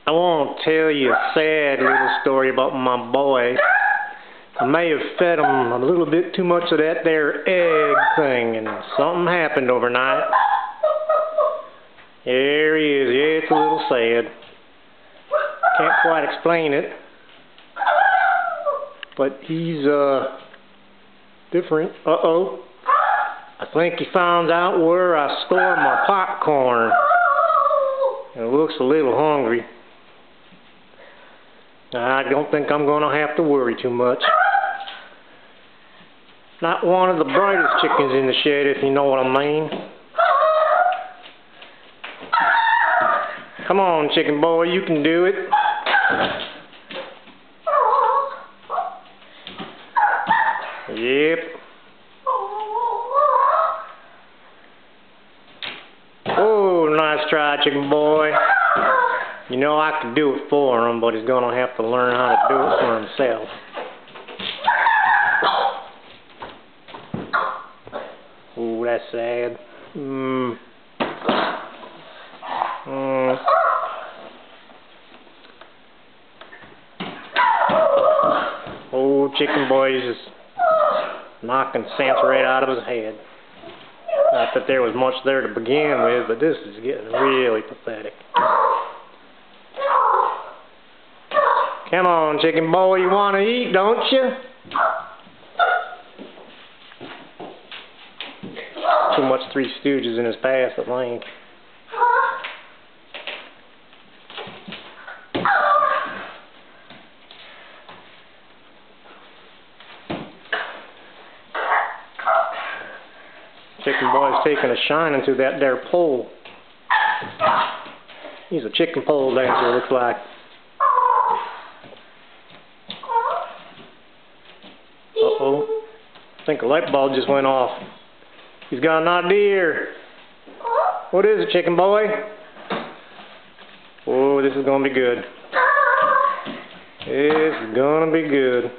I want to tell you a sad little story about my boy. I may have fed him a little bit too much of that there egg thing, and something happened overnight. There he is. Yeah, it's a little sad. Can't quite explain it. But he's, different. Uh-oh. I think he found out where I store my popcorn. And looks a little hungry. I don't think I'm going to have to worry too much. Not one of the brightest chickens in the shed, if you know what I mean. Come on, chicken boy, you can do it. Yep. Oh, nice try, chicken boy. You know I could do it for him, but he's going to have to learn how to do it for himself. Ooh, that's sad. Oh, chicken boy is just knocking sense right out of his head. Not that there was much there to begin with, but this is getting really pathetic. Come on, chicken boy, you want to eat, don't you? Too much Three Stooges in his past, I think. Chicken boy's taking a shine into that there pole. He's a chicken pole dancer, looks like. Uh-oh. I think a light bulb just went off. He's got an idea. What is it, chicken boy? Oh, this is going to be good. This is going to be good.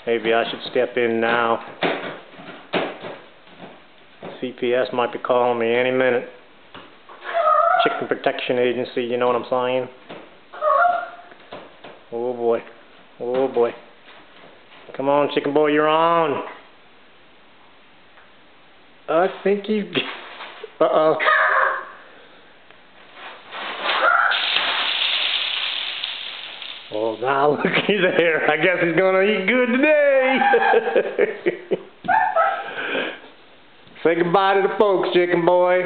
Maybe I should step in now. CPS might be calling me any minute. Chicken Protection Agency, you know what I'm saying? Oh boy. Oh boy. Come on, chicken boy, you're on. I think he's... Uh-oh. Oh, now looky there. I guess he's gonna eat good today. Say goodbye to the folks, chicken boy.